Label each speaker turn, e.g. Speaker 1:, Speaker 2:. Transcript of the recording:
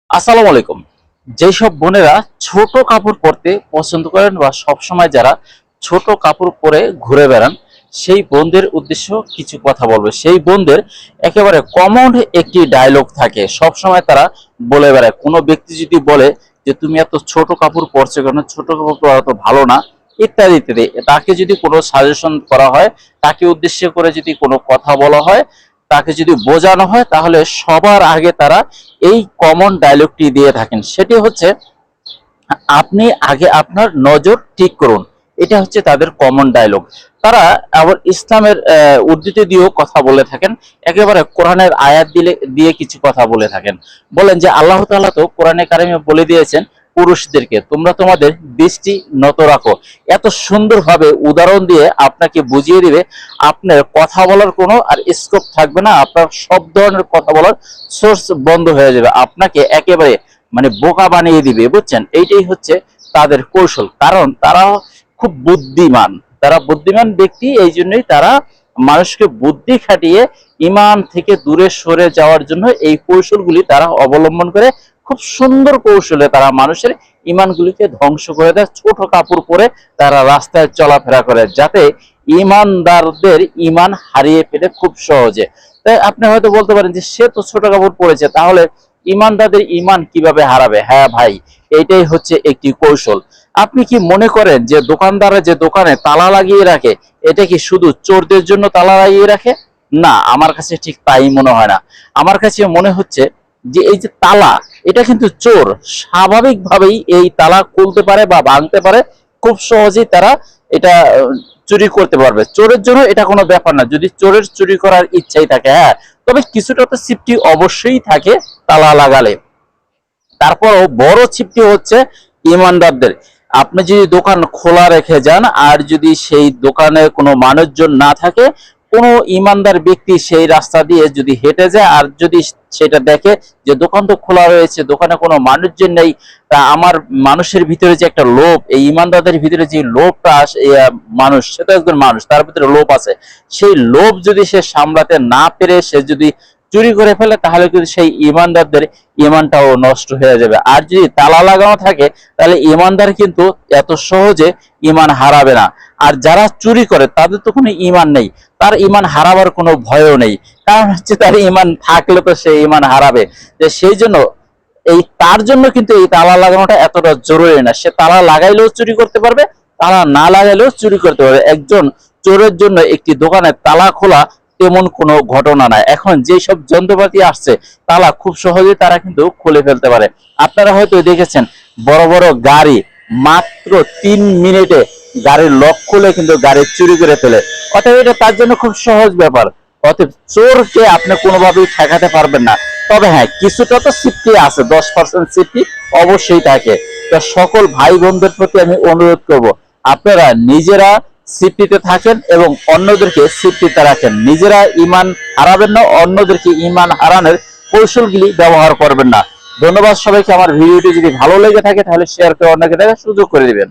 Speaker 1: আসসালামু আলাইকুম। যেসব বোনেরা ছোট কাপড় পরতে পছন্দ করেন বা সবসময় যারা ছোট কাপড় পরে ঘুরে বেড়ান, সেই বোনদের উদ্দেশ্য কিছু কথা বলবে। সেই বোনদের একেবারে কমন একটি ডায়লগ থাকে, সবসময় তারা বলে বেড়ায়। কোনো ব্যক্তি যদি বলে যে তুমি এত ছোট কাপড় পরছো কেন, ছোট কাপড় পরা তো ভালো না, ইত্যাদি ইত্যাদি, তাকে যদি কোনো সাজেশন করা হয়, তাকে উদ্দেশ্য করে যদি কোনো কথা বলা হয়, তাকে যদি বোঝানো হয়, তাহলে সবার আগে তারা এই কমন ডায়লগটি দিয়ে থাকেন। সেটি হচ্ছে, আপনি আগে আপনার নজর ঠিক করুন। এটা হচ্ছে তাদের কমন ডায়লগ। তারা আবার ইসলামের উদ্ধৃতি দিয়েও কথা বলে থাকেন, একেবারে কোরআনের আয়াত দিয়ে কিছু কথা বলে থাকেন। বলেন যে আল্লাহ তাআলা তো কোরআনে কারিমে বলে দিয়েছেন পুরুষদেরকে তোমরা তোমাদের দৃষ্টি নত রাখো। এত সুন্দরভাবে উদাহরণ দিয়ে আপনাকে বুঝিয়ে দিবে, আপনার কথা বলার কোনো আর স্কোপ থাকবে না, আপনার সব ধরনের কথা বলার সোর্স বন্ধ হয়ে যাবে, আপনাকে একেবারে মানে বোকা বানিয়ে দিবে, বুঝছেন? এইটাই হচ্ছে তাদের কৌশল। কারণ তারা খুব বুদ্ধিমান, তারা বুদ্ধিমান ব্যক্তি, এই জন্যই তারা মানুষকে বুদ্ধি খাটিয়ে ইমান থেকে দূরে সরে যাওয়ার জন্য এই কৌশলগুলি তারা অবলম্বন করে। খুব সুন্দর কৌশলে তারা মানুষের ইমানগুলিকে ধ্বংস করে দেয়। ছোট কাপড় পরে তারা রাস্তায় চলাফেরা করে, যাতে ইমানদারদের ইমান হারিয়ে ফেলে খুব সহজে। তাই আপনি হয়তো বলতে পারেন যে সে তো ছোট কাপড় পরেছে, তাহলে ইমানদারদের ইমান কিভাবে হারাবে? হ্যাঁ ভাই, এইটাই হচ্ছে একটি কৌশল। আপনি কি মনে করেন যে দোকানদাররা যে দোকানে তালা লাগিয়ে রাখে, এটা কি শুধু চোরদের জন্য তালা লাগিয়ে রাখে? না, আমার কাছে ঠিক তাই মনে হয় না। আমার কাছে মনে হচ্ছে যে এই যে তালা, এটা কিন্তু চোর স্বাভাবিকভাবেই এই তালা খুলতে পারে বা ভাঙতে পারে, খুব সহজেই তারা এটা চুরি করতে পারবে। চোরের জন্য এটা কোনো ব্যাপার না, যদি চোরের চুরি করার ইচ্ছাই থাকে। হ্যাঁ, তবে কিছুটা তো সেফটি অবশ্যই থাকে তালা লাগালে। তারপরও বড় ছিপটি হচ্ছে ইমানদারদের। আপনি যদি দোকান খোলা রেখে যান, আর যদি সেই দোকানে কোনো মানুষজন না থাকে, কোনো ইমানদার ব্যক্তি সেই রাস্তা দিয়ে যদি হেঁটে যায়, আর যদি সেটা দেখে যে দোকান তো খোলা রয়েছে, দোকানে কোনো মানুষজন নেই, তা আমার মানুষের ভিতরে যে একটা লোভ, এই ইমানদারদের ভিতরে যে লোভটা আসে, মানুষ সেটা একজন মানুষ, তার ভিতরে লোভ আছে, সেই লোভ যদি সে সামলাতে না পেরে সে যদি চুরি করে ফেলে, তাহলে কিন্তু সেই ইমানদারদের ইমানটাও নষ্ট হয়ে যাবে। আর যদি তালা লাগানো থাকে, তাহলে ইমানদার কিন্তু এত সহজে ইমান হারাবে না। আর যারা চুরি করে তাদের তো কোনো ইমান নেই, তার ইমান হারাবার কোনো ভয়ও নেই, কারণ হচ্ছে তার ইমান থাকলে তো সে ইমান হারাবে। যে সেই জন্য এই তার জন্য কিন্তু এই তালা লাগানোটা এতটা জরুরি না। সে তালা লাগাইলেও চুরি করতে পারবে, তালা না লাগাইলেও চুরি করতে পারবে। একজন চোরের জন্য একটি দোকানের তালা খোলা তেমন কোনো ঘটনা নাই। এখন যেসব যন্ত্রপাতি আসছে, তালা খুব সহজে তারা কিন্তু খুলে ফেলতে পারে। আপনারা হয়তো দেখেছেন বড় বড় গাড়ি মাত্র 3 মিনিটে গাড়ির লক খুলে কিন্তু গাড়ি চুরি করে ফেলে। অতএব এটা তার জন্য খুব সহজ ব্যাপার। অতএব চোরকে আপনি কোনোভাবেই ঠেকাতে পারবেন না। তবে হ্যাঁ, কিছুটা তো সেফটি আছে, 10% সেফটি অবশ্যই থাকে। তো সকল ভাই বোনদের প্রতি আমি অনুরোধ করব, আপনারা নিজেরা সেফটিতে থাকেন এবং অন্যদেরকে সেফটিতে রাখেন। নিজেরা ইমান হারাবেন না, অন্যদেরকে ইমান হারানোর কৌশলগুলি ব্যবহার করবেন না। ধন্যবাদ সবাইকে। আমার ভিডিওটি যদি ভালো লেগে থাকে, তাহলে শেয়ার করে অন্যকে দেখার সুযোগ করে দিবেন।